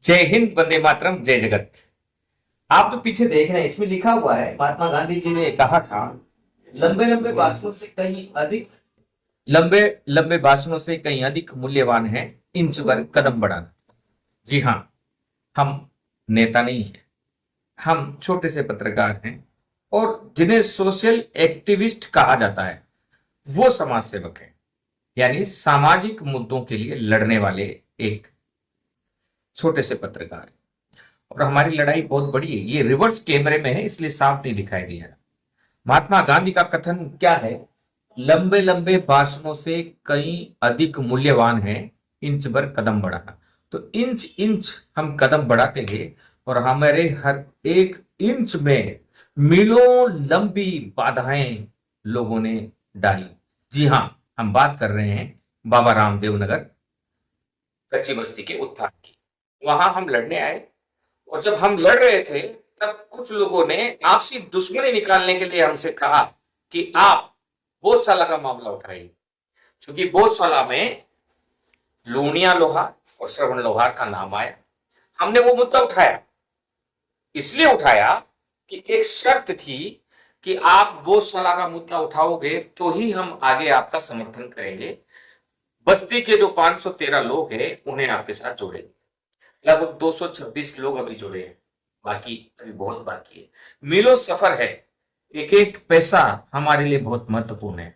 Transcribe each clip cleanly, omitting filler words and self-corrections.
जय हिंद, वंदे मातरम, जय जगत। आप तो पीछे देख रहे हैं, इसमें लिखा हुआ है महात्मा गांधी जी ने कहा था, लंबे लंबे भाषणों से कहीं अधिक लंबे लंबे भाषणों से कहीं अधिक मूल्यवान है इंच भर कदम बढ़ाना। जी हाँ, हम नेता नहीं हैं, हम छोटे से पत्रकार हैं और जिन्हें सोशल एक्टिविस्ट कहा जाता है वो समाज सेवक हैं, यानी सामाजिक मुद्दों के लिए लड़ने वाले एक छोटे से पत्रकार। और हमारी लड़ाई बहुत बड़ी है। ये रिवर्स कैमरे में है इसलिए साफ नहीं दिखाई दिया। महात्मा गांधी का कथन क्या है? लंबे लंबे भाषणों से कहीं अधिक मूल्यवान है इंच भर कदम बढ़ाना। तो इंच इंच हम कदम बढ़ाते गए और हमारे हर एक इंच में मीलों लंबी बाधाएं लोगों ने डाली। जी हाँ, हम बात कर रहे हैं बाबा रामदेव नगर कच्ची बस्ती के उत्थान की। वहां हम लड़ने आए और जब हम लड़ रहे थे तब कुछ लोगों ने आपसी दुश्मनी निकालने के लिए हमसे कहा कि आप बोधशाला का मामला उठाइए। क्योंकि बोधशाला में लूनिया लोहार और श्रवण लोहार का नाम आया, हमने वो मुद्दा उठाया। इसलिए उठाया कि एक शर्त थी कि आप बोधशाला का मुद्दा उठाओगे तो ही हम आगे आपका समर्थन करेंगे। बस्ती के जो 513 लोग हैं उन्हें आपके साथ जोड़ेंगे। लगभग 226 लोग अभी जुड़े हैं, बाकी अभी बहुत बाकी है। मीलों सफर है, एक एक पैसा हमारे लिए बहुत महत्वपूर्ण है।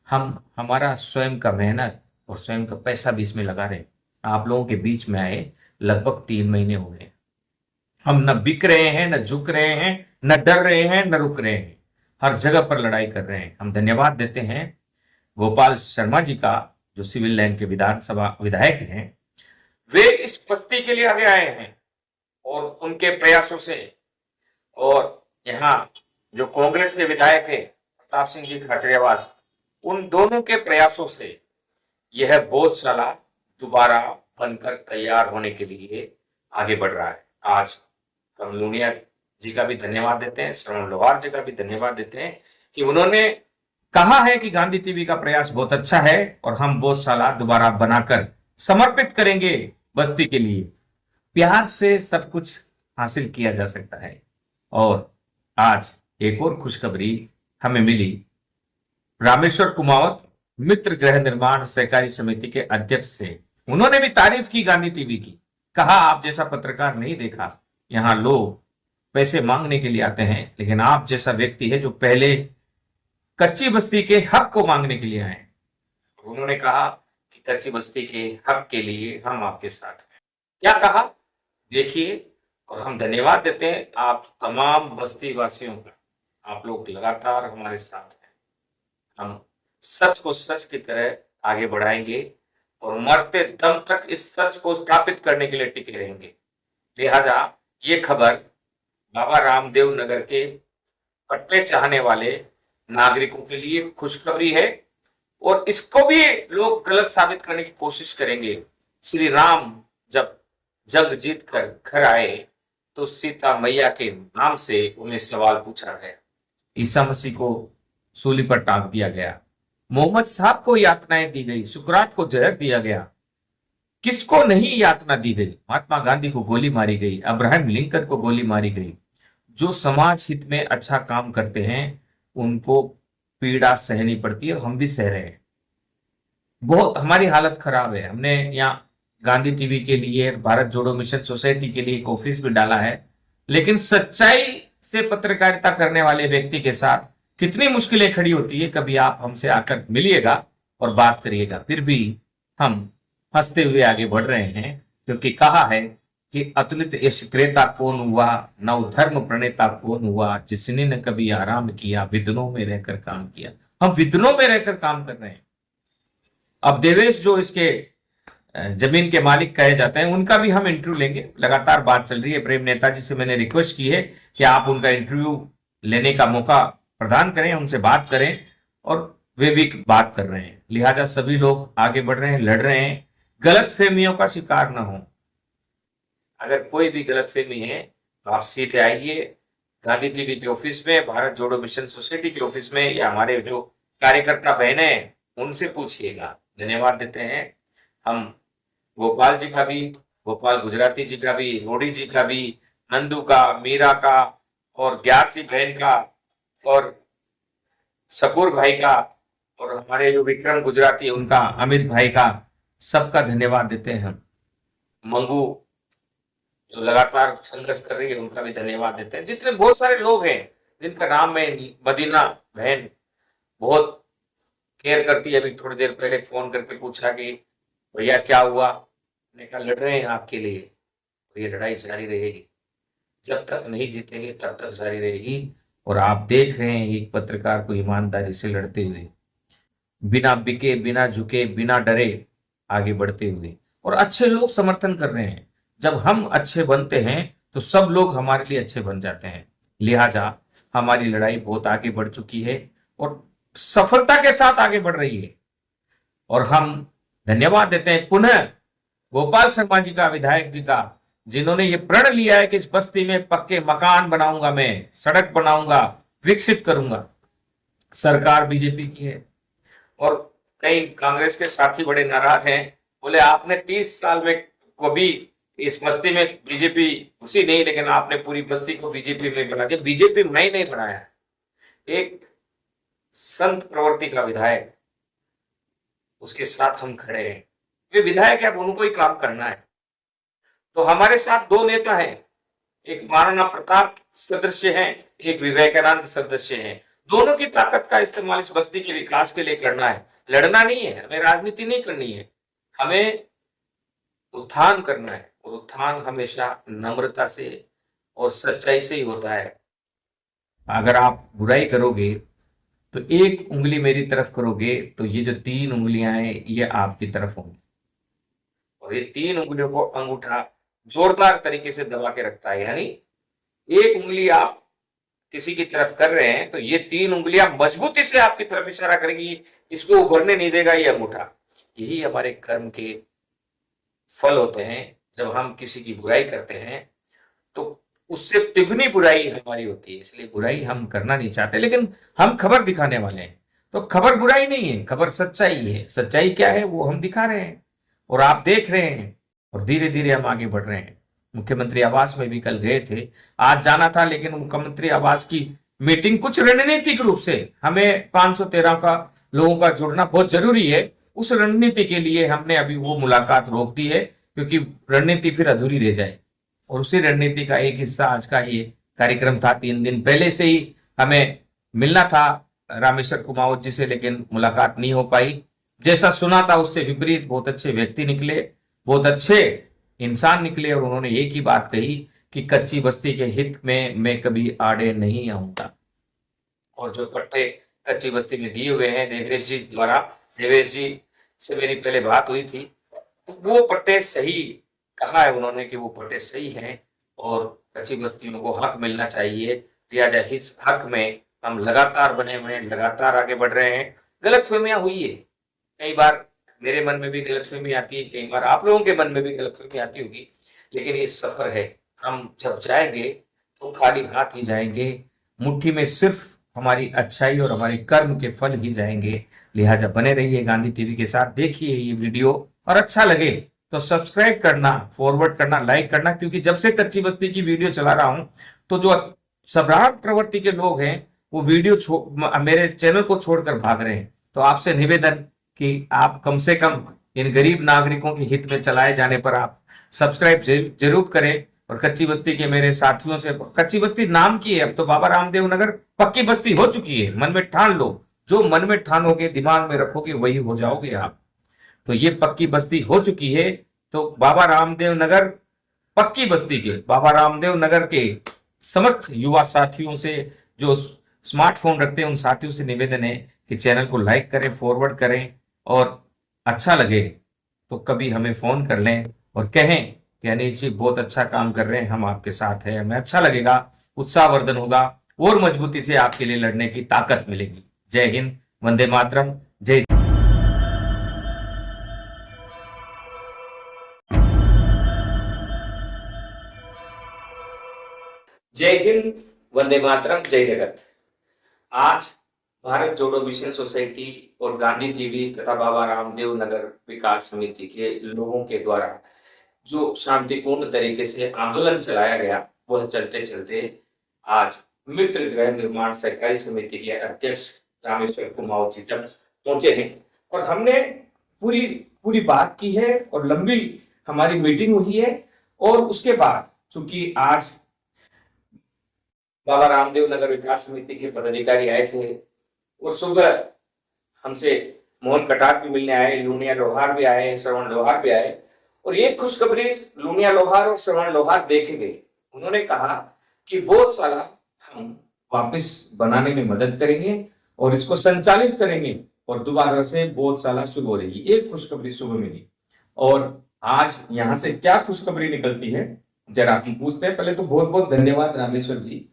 हम हमारा स्वयं का मेहनत और स्वयं का पैसा भी इसमें लगा रहे हैं। आप लोगों के बीच में आए लगभग 3 महीने हो गए। हम न बिक रहे हैं, न झुक रहे हैं, न डर रहे हैं, न रुक रहे हैं। हर जगह पर लड़ाई कर रहे हैं। हम धन्यवाद देते हैं गोपाल शर्मा जी का, जो सिविल लाइन के विधानसभा विधायक हैं। वे इस बस्ती के लिए आगे आए हैं और उनके प्रयासों से, और यहाँ जो कांग्रेस के विधायक है प्रताप सिंह जी खाचरियावास, उन दोनों के प्रयासों से यह बोधशाला दोबारा बनकर तैयार होने के लिए आगे बढ़ रहा है। आज हम लूनिया जी का भी धन्यवाद देते हैं, श्रवण लोहार जी का भी धन्यवाद देते हैं कि उन्होंने कहा है कि गांधी टीवी का प्रयास बहुत अच्छा है और हम बोधशाला दोबारा बनाकर समर्पित करेंगे बस्ती के लिए। प्यार से सब कुछ हासिल किया जा सकता है। और आज एक और खुशखबरी हमें मिली। रामेश्वर कुमावत मित्र गृह निर्माण सहकारी समिति के अध्यक्ष से, उन्होंने भी तारीफ की गांधी टीवी की। कहा, आप जैसा पत्रकार नहीं देखा। यहां लोग पैसे मांगने के लिए आते हैं, लेकिन आप जैसा व्यक्ति है जो पहले कच्ची बस्ती के हक को मांगने के लिए आए। उन्होंने कहा कि कच्ची बस्ती के हक के लिए हम आपके साथ हैं। क्या कहा देखिए, और हम धन्यवाद देते हैं आप तमाम बस्ती वासियों का। आप लोग लगातार हमारे साथ हैं। हम सच को सच की तरह आगे बढ़ाएंगे और मरते दम तक इस सच को स्थापित करने के लिए टिके रहेंगे। लिहाजा ये खबर बाबा रामदेव नगर के पट्टे चाहने वाले नागरिकों के लिए खुशखबरी है और इसको भी लोग गलत साबित करने की कोशिश करेंगे। श्री राम जब जंग जीत कर घर आए तो सीता मैया के नाम से उन्हें सवाल पूछा गया। ईसा मसीह को सूली पर टांग दिया गया। मोहम्मद साहब को यातनाएं दी गई। सुकरात को जहर दिया गया। किसको नहीं यातना दी गई? महात्मा गांधी को गोली मारी गई। अब्राहम लिंकन को गोली मारी गई। जो समाज हित में अच्छा काम करते हैं उनको पीड़ा सहनी पड़ती है और हम भी सह रहे हैं। बहुत हमारी हालत खराब है। हमने यहाँ गांधी टीवी के लिए, भारत जोड़ो मिशन सोसाइटी के लिए एक ऑफिस भी डाला है, लेकिन सच्चाई से पत्रकारिता करने वाले व्यक्ति के साथ कितनी मुश्किलें खड़ी होती है। कभी आप हमसे आकर मिलिएगा और बात करिएगा। फिर भी हम हंसते हुए आगे बढ़ रहे हैं, क्योंकि कहा है कि अतुलित यश क्रेता कौन हुआ, नव धर्म प्रणेता कौन हुआ, जिसने न कभी आराम किया, विदनों में रहकर काम किया। हम विदनों में रहकर काम कर रहे हैं। अब देवेश जो इसके जमीन के मालिक कहे जाते हैं, उनका भी हम इंटरव्यू लेंगे। लगातार बात चल रही है। प्रेम नेताजी से मैंने रिक्वेस्ट की है कि आप उनका इंटरव्यू लेने का मौका प्रदान करें, उनसे बात करें, और वे भी बात कर रहे हैं। लिहाजा सभी लोग आगे बढ़ रहे हैं, लड़ रहे हैं। गलत फहमियों का शिकार ना हो। अगर कोई भी गलत फहमी है तो आप सीधे आइए गांधी टीवी के ऑफिस में, भारत जोड़ो मिशन सोसाइटी के ऑफिस में, या हमारे जो कार्यकर्ता बहने हैं उनसे पूछिएगा। धन्यवाद देते हैं। हम गोपाल जी का भी गोपाल गुजराती जी का भी, रोडी जी का भी, नंदू का, मीरा का, और ग्यारसी बहन का, और शकूर भाई का, और हमारे जो विक्रम गुजराती है उनका, अमित भाई का, सबका धन्यवाद देते हैं हम। मंगू जो लगातार संघर्ष कर रही है उनका भी धन्यवाद देते हैं। जितने बहुत सारे लोग हैं जिनका नाम मैं, मदीना बहन बहुत केयर करती है, अभी थोड़ी देर पहले फोन करके पूछा कि भैया क्या हुआ, मैंने कहा लड़ रहे हैं आपके लिए, और ये लड़ाई जारी रहेगी, जब तक नहीं जीतेंगे तब तक जारी रहेगी। और आप देख रहे हैं एक पत्रकार को ईमानदारी से लड़ते हुए, बिना बिके, बिना झुके, बिना डरे आगे बढ़ते हुए, और अच्छे लोग समर्थन कर रहे हैं। जब हम अच्छे बनते हैं तो सब लोग हमारे लिए अच्छे बन जाते हैं। लिहाजा हमारी लड़ाई बहुत आगे बढ़ चुकी है और सफलता के साथ आगे बढ़ रही है। और हम धन्यवाद देते हैं पुनः गोपाल शर्मा जी का, विधायक जी का, जिन्होंने ये प्रण लिया है कि इस बस्ती में पक्के मकान बनाऊंगा, मैं सड़क बनाऊंगा, विकसित करूंगा। सरकार बीजेपी की है और कई कांग्रेस के साथी बड़े नाराज हैं, बोले आपने 30 साल में कभी इस बस्ती में बीजेपी घुसी नहीं, लेकिन आपने पूरी बस्ती को बीजेपी में बना दिया। बीजेपी में नहीं बनाया है, एक संत प्रवृत्ति का विधायक, उसके साथ हम खड़े हैं। वे विधायक है, उनको ही काम करना है। तो हमारे साथ दो नेता हैं, एक महाराणा प्रताप सदस्य हैं, एक विवेकानंद सदस्य हैं। दोनों की ताकत का इस्तेमाल इस बस्ती के विकास के लिए करना है, लड़ना नहीं है, हमें राजनीति नहीं करनी है, हमें उत्थान करना है। और उत्थान हमेशा नम्रता से और सच्चाई से ही होता है। अगर आप बुराई करोगे तो एक उंगली मेरी तरफ करोगे तो ये जो 3 उंगलियां हैं ये आपकी तरफ होंगी, और ये 3 उंगलियों को अंगूठा जोरदार तरीके से दबा के रखता है। यानी एक उंगली आप किसी की तरफ कर रहे हैं तो ये 3 उंगलियां मजबूती से आपकी तरफ इशारा करेगी, इसको उभरने नहीं देगा ये अंगूठा। यही हमारे कर्म के फल होते हैं। जब हम किसी की बुराई करते हैं तो उससे तिगुनी बुराई हमारी होती है, इसलिए बुराई हम करना नहीं चाहते, लेकिन हम खबर दिखाने वाले हैं। तो खबर बुराई नहीं है, खबर सच्चाई है। सच्चाई क्या है वो हम दिखा रहे हैं और आप देख रहे हैं, और धीरे धीरे हम आगे बढ़ रहे हैं। मुख्यमंत्री आवास में भी कल गए थे, आज जाना था, लेकिन मुख्यमंत्री आवास की मीटिंग कुछ रणनीतिक रूप से, हमें 513 का लोगों का जुड़ना बहुत जरूरी है, उस रणनीति के लिए हमने अभी वो मुलाकात रोक दी है, क्योंकि रणनीति फिर अधूरी रह जाए। और उसी रणनीति का एक हिस्सा आज का ये कार्यक्रम था। 3 दिन पहले से ही हमें मिलना था रामेश्वर कुमावत जी से, लेकिन मुलाकात नहीं हो पाई। जैसा सुना था उससे विपरीत बहुत अच्छे व्यक्ति निकले, बहुत अच्छे इंसान निकले, और उन्होंने एक ही बात कही कि कच्ची बस्ती के हित में मैं कभी आड़े नहीं आऊंगा। और जो पट्टे कच्ची बस्ती में दिए हुए हैं देवेश जी द्वारा, देवेश जी से मेरी पहले बात हुई थी, तो वो पट्टे सही कहा है उन्होंने कि वो पट्टे सही हैं और कच्ची बस्तियों को हक मिलना चाहिए। लिहाजा इस हक में हम लगातार बने हुए हैं, लगातार आगे बढ़ रहे हैं। गलतफहमियां हुई है, कई बार मेरे मन में भी गलतफहमी आती है, कई बार आप लोगों के मन में भी गलतफहमी आती होगी, लेकिन ये सफर है। हम जब जाएंगे तो खाली हाथ ही जाएंगे, मुट्ठी में सिर्फ हमारी अच्छाई और हमारे कर्म के फल ही जाएंगे। लिहाजा बने रहिए गांधी टीवी के साथ, देखिए ये वीडियो, और अच्छा लगे तो सब्सक्राइब करना, फॉरवर्ड करना, लाइक करना, क्योंकि जब से कच्ची बस्ती की वीडियो चला रहा हूं तो जो सम्राट प्रवृत्ति के लोग हैं वो वीडियो मेरे चैनल को छोड़कर भाग रहे हैं। तो आपसे निवेदन कि आप कम से कम इन गरीब नागरिकों के हित में चलाए जाने पर आप सब्सक्राइब जरूर करें। और कच्ची बस्ती के मेरे साथियों से, कच्ची बस्ती नाम की है, अब तो बाबा रामदेव नगर पक्की बस्ती हो चुकी है। मन में ठान लो, जो मन में ठानोगे, दिमाग में रखोगे, वही हो जाओगे आप। तो ये पक्की बस्ती हो चुकी है। तो बाबा रामदेव नगर पक्की बस्ती के, बाबा रामदेव नगर के समस्त युवा साथियों से, जो स्मार्टफोन रखते हैं उन साथियों से निवेदन है कि चैनल को लाइक करें, फॉरवर्ड करें, और अच्छा लगे तो कभी हमें फोन कर लें और कहें कि अनिल जी बहुत अच्छा काम कर रहे हैं, हम आपके साथ हैं। हमें अच्छा लगेगा, उत्साहवर्धन होगा और मजबूती से आपके लिए लड़ने की ताकत मिलेगी। जय हिंद, वंदे मातरम, जय जय हिंद, वंदे मातरम, जय जगत। आज भारत जोड़ो मिशन सोसाइटी और गांधी टीवी तथा बाबा रामदेव नगर विकास समिति के लोगों के द्वारा जो शांतिपूर्ण तरीके से आंदोलन चलाया गया, वह चलते चलते आज मित्र गृह निर्माण सहकारी समिति के अध्यक्ष रामेश्वर कुमार जी तक पहुंचे हैं और हमने पूरी पूरी बात की है और लंबी हमारी मीटिंग हुई है। और उसके बाद चूंकि आज बाबा रामदेव नगर विकास समिति के पदाधिकारी आए थे और सुबह हमसे मोहन कटार भी मिलने आए, लूनिया लोहार भी आए, श्रवण लोहार भी आए और ये खुशखबरी लूनिया लोहार और श्रवण लोहार देखे गए। उन्होंने कहा कि गौशाला हम वापस बनाने में मदद करेंगे और इसको संचालित करेंगे और दोबारा से गौशाला शुरू हो रही है। एक खुशखबरी सुबह मिली और आज यहाँ से क्या खुशखबरी निकलती है जरा हम पूछते हैं। पहले तो बहुत बहुत धन्यवाद रामेश्वर जी,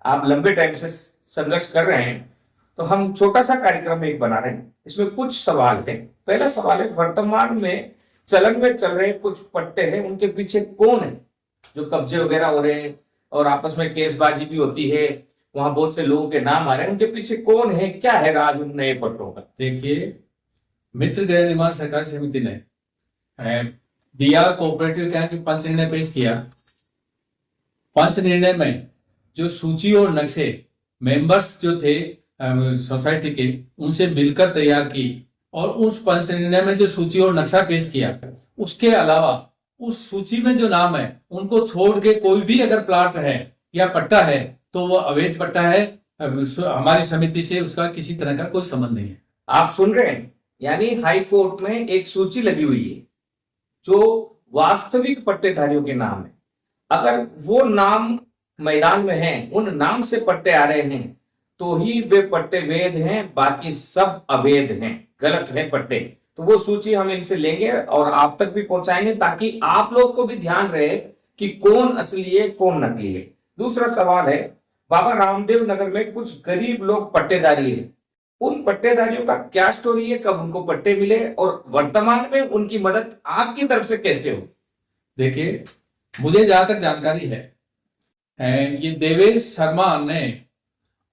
आप लंबे टाइम से संघर्ष कर रहे हैं तो हम छोटा सा कार्यक्रम एक बना रहे हैं, इसमें कुछ सवाल है। पहला सवाल है, वर्तमान में चलन में चल रहे कुछ पट्टे हैं, उनके पीछे कौन है? जो कब्जे वगैरह हो रहे हैं और आपस में केसबाजी भी होती है, वहां बहुत से लोगों के नाम आ रहे हैं, उनके पीछे कौन है, क्या है राज उन नए पट्टों का? देखिए, मित्र गृह निर्माण सहकारी समिति ने डीआर कोऑपरेटिव के पंच निर्णय पेश किया। पंच निर्णय में जो सूची और नक्शे मेंबर्स जो थे सोसाइटी के, उनसे मिलकर तैयार की और उस पंच निर्णय में जो सूची और नक्शा पेश किया, उसके अलावा उस सूची में जो नाम है उनको छोड़ के कोई भी अगर प्लाट है या पट्टा है तो वो अवैध पट्टा है। हमारी समिति से उसका किसी तरह का कोई संबंध नहीं है। आप सुन रहे हैं, यानी हाई कोर्ट में एक सूची लगी हुई है जो वास्तविक पट्टेधारियों के नाम है। अगर वो नाम मैदान में हैं, उन नाम से पट्टे आ रहे हैं तो ही वे पट्टे वैध हैं, बाकी सब अवैध हैं, गलत हैं पट्टे। तो वो सूची हम इनसे लेंगे और आप तक भी पहुंचाएंगे ताकि आप लोग को भी ध्यान रहे कि कौन असली है कौन नकली है। दूसरा सवाल है, बाबा रामदेव नगर में कुछ गरीब लोग पट्टेदारी है, उन पट्टेदारियों का क्या स्टोरी है, कब उनको पट्टे मिले और वर्तमान में उनकी मदद आपकी तरफ से कैसे हो? देखिए, मुझे जहां तक जानकारी है, ये देवेश शर्मा ने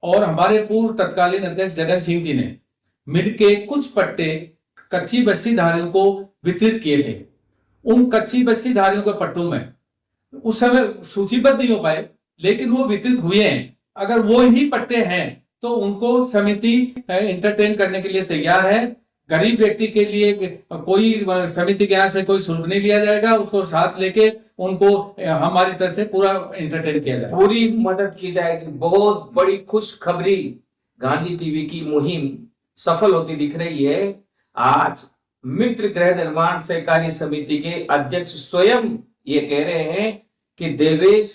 और हमारे पूर्व तत्कालीन अध्यक्ष जगन सिंह जी ने मिलके कुछ पट्टे कच्ची बस्ती धारियों को वितरित किए थे। उन कच्ची बस्ती धारियों के पट्टों में उस समय सूचीबद्ध नहीं हो पाए, लेकिन वो वितरित हुए हैं। अगर वो ही पट्टे हैं तो उनको समिति एंटरटेन करने के लिए तैयार है। गरीब व्यक्ति के लिए कोई समिति के यहाँ से कोई शुल्क नहीं लिया जाएगा, उसको साथ लेके उनको हमारी तरफ से पूरा एंटरटेन किया जाएगा, पूरी मदद की जाएगी। बहुत बड़ी खुशखबरी, गांधी टीवी की मुहिम सफल होती दिख रही है। आज मित्र गृह निर्माण सहकारी समिति के अध्यक्ष स्वयं ये कह रहे हैं कि देवेश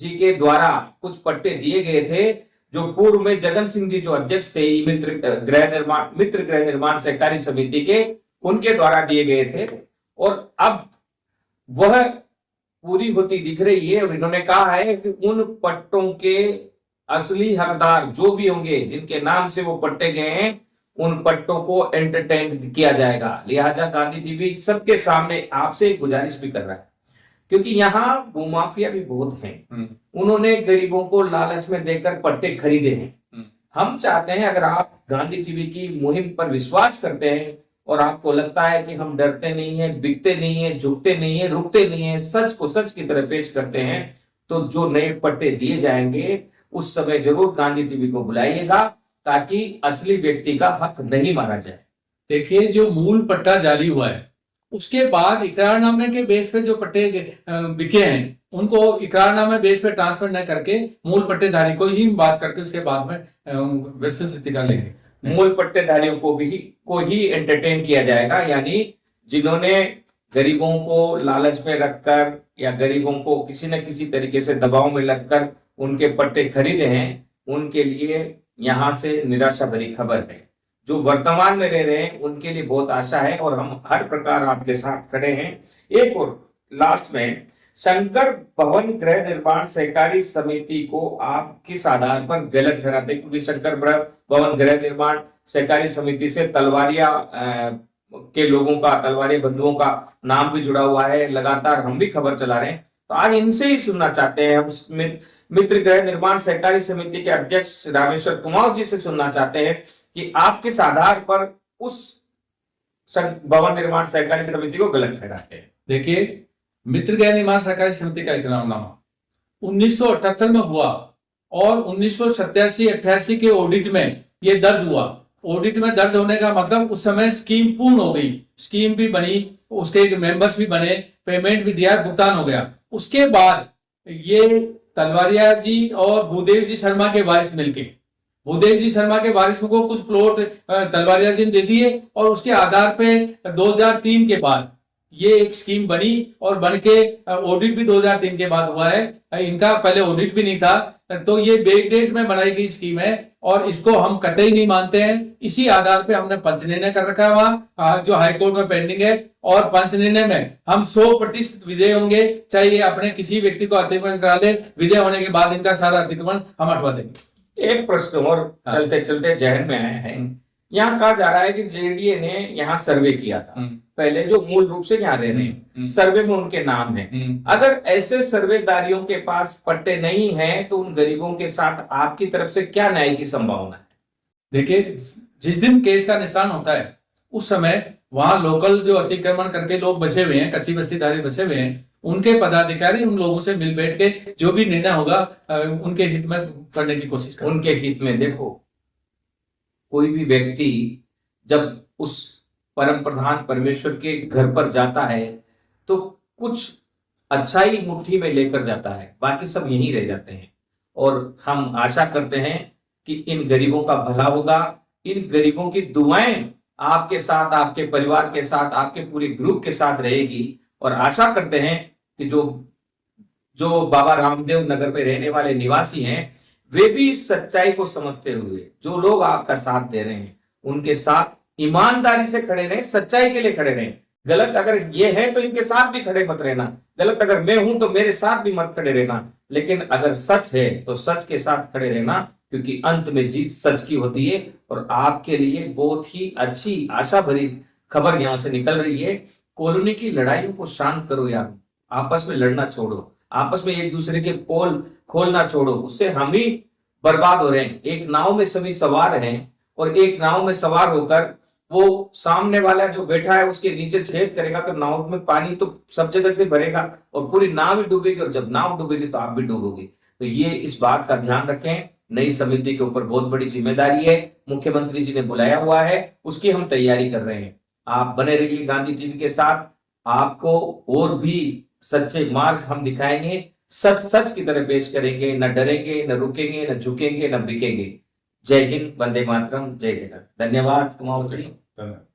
जी के द्वारा कुछ पट्टे दिए गए थे जो पूर्व में जगन सिंह जी जो अध्यक्ष थे मित्र गृह निर्माण सहकारी समिति के, उनके द्वारा दिए गए थे और अब वह पूरी होती दिख रही है। और इन्होंने कहा है कि उन पट्टों के असली हकदार जो भी होंगे, जिनके नाम से वो पट्टे गए हैं, उन पट्टों को एंटरटेन किया जाएगा। लिहाजा गांधी टीवी सबके सामने आपसे एक गुजारिश भी कर रहा है, क्योंकि यहाँ भूमाफिया भी बहुत हैं। उन्होंने गरीबों को लालच में देकर पट्टे खरीदे हैं। हम चाहते हैं, अगर आप गांधी टीवी की मुहिम पर विश्वास करते हैं और आपको लगता है कि हम डरते नहीं है, बिकते नहीं है, झुकते नहीं है, रुकते नहीं है, सच को सच की तरह पेश करते हैं, तो जो नए पट्टे दिए जाएंगे उस समय जरूर गांधी टीवी को बुलाइएगा ताकि असली व्यक्ति का हक नहीं मारा जाए। देखिए, जो मूल पट्टा जारी हुआ है उसके बाद इकरारनामे के बेस पे जो पट्टे बिके हैं उनको इकरारनामे बेस पे ट्रांसफर न करके मूल पट्टेधारी को ही बात करके उसके बाद में वैसे स्थिति का लेंगे। मूल पट्टेधारियों को ही एंटरटेन किया जाएगा, यानी जिन्होंने गरीबों को लालच में रखकर या गरीबों को किसी न किसी तरीके से दबाव में लगकर उनके पट्टे खरीदे हैं, उनके लिए यहाँ से निराशा भरी खबर है। जो वर्तमान में रह रहे हैं उनके लिए बहुत आशा है और हम हर प्रकार आपके साथ खड़े हैं। एक और लास्ट में, शंकर भवन गृह निर्माण सहकारी समिति को आप किस आधार पर गलत ठहराते हैं? क्योंकि शंकर भवन गृह निर्माण सहकारी समिति से तलवारिया के लोगों का, तलवारिया बंधुओं का नाम भी जुड़ा हुआ है, लगातार हम भी खबर चला रहे हैं। तो आज इनसे ही सुनना चाहते हैं, हम मित्र गृह निर्माण सहकारी समिति के अध्यक्ष रामेश्वर कुमार जी से सुनना चाहते हैं कि आप किस आधार पर उस भवन निर्माण सहकारी समिति को गलत ठहराते हैं? देखिए, मित्र ज्ञान निर्माण सहकारी समिति का इकरारनामा 1978 में हुआ और 1987-88 के ऑडिट में ये दर्ज हुआ। ऑडिट में दर्ज होने का मतलब उस समय स्कीम पूर्ण हो गई, स्कीम भी बनी, उसके मेंबर्स भी बने, पेमेंट भी दिया, भुगतान हो गया। उसके बाद ये तलवारिया जी और भूदेव जी शर्मा के वारिस मिलके, भूदेव जी शर्मा के वारिसों को कुछ प्लॉट तलवारिया जी ने दे दिए और उसके आधार पे 2003 के बाद ये एक स्कीम बनी और बन के ऑडिट भी 2003 के बाद हुआ है। इनका पहले ऑडिट भी नहीं था, तो ये बैकडेट में बनाई गई स्कीम है और इसको हम कतई नहीं मानते हैं। इसी आधार पे हमने पंच निर्णय कर रखा है वहां, जो हाईकोर्ट में पेंडिंग है, और पंच निर्णय में हम 100% विजय होंगे, चाहे ये अपने किसी व्यक्ति को अतिक्रमण करा ले, विजय होने के बाद इनका सारा अतिक्रमण हम हटवा देंगे। एक प्रश्न और चलते चलते जहन में आया है। यहाँ कहा जा रहा है कि जेडीए ने यहाँ सर्वे किया था, पहले जो मूल रूप से यहाँ रह रहे हैं, सर्वे में उनके नाम है। अगर ऐसे सर्वेदारियों के पास पट्टे नहीं हैं तो उन गरीबों के साथ आपकी तरफ से क्या न्याय की संभावना है? देखिए, जिस दिन केस का निशान होता है उस समय वहां लोकल जो अतिक्रमण करके लोग बचे हुए हैं, कच्ची बस्तीदारी बचे हुए हैं, उनके पदाधिकारी उन लोगों से मिल बैठ के जो भी निर्णय होगा उनके हित में करने की कोशिश करें। उनके हित में। देखो, कोई भी व्यक्ति जब उस परम प्रधान परमेश्वर के घर पर जाता है तो कुछ अच्छाई मुट्ठी में लेकर जाता है, बाकी सब यहीं रह जाते हैं। और हम आशा करते हैं कि इन गरीबों का भला होगा, इन गरीबों की दुआएं आपके साथ, आपके परिवार के साथ, आपके पूरे ग्रुप के साथ रहेगी। और आशा करते हैं कि जो बाबा रामदेव नगर में रहने वाले निवासी हैं वे भी सच्चाई को समझते हुए, जो लोग आपका साथ दे रहे हैं उनके साथ ईमानदारी से खड़े रहें, सच्चाई के लिए खड़े रहें। गलत अगर ये है तो इनके साथ भी खड़े मत रहना, गलत अगर मैं हूं तो मेरे साथ भी मत खड़े रहना, लेकिन अगर सच है तो सच के साथ खड़े रहना, क्योंकि अंत में जीत सच की होती है। और आपके लिए बहुत ही अच्छी आशा भरी खबर यहां से निकल रही है। कॉलोनी की लड़ाइयों को शांत करो यार, आपस में लड़ना छोड़ो, आपस में एक दूसरे के पोल खोलना छोड़ो, उससे हम ही बर्बाद हो रहे हैं। एक नाव में सभी सवार हैं और एक नाव में सवार होकर वो सामने वाला जो बैठा है उसके नीचे छेद करेगा तो नाव में पानी तो सब जगह से भरेगा और पूरी नाव ही डूबेगी, और जब नाव डूबेगी तो आप भी डूबोगे। तो ये इस बात का ध्यान रखें। नई समिति के ऊपर बहुत बड़ी जिम्मेदारी है, मुख्यमंत्री जी ने बुलाया हुआ है, उसकी हम तैयारी कर रहे हैं। आप बने रहिए गांधी टीवी के साथ, आपको और भी सच्चे मार्ग हम दिखाएंगे, सच सच की तरह पेश करेंगे, न डरेंगे, न रुकेंगे, न झुकेंगे, न बिकेंगे। जय हिंद, वंदे मातरम, जय जगत। धन्यवाद कुमार जी। धन्यवाद।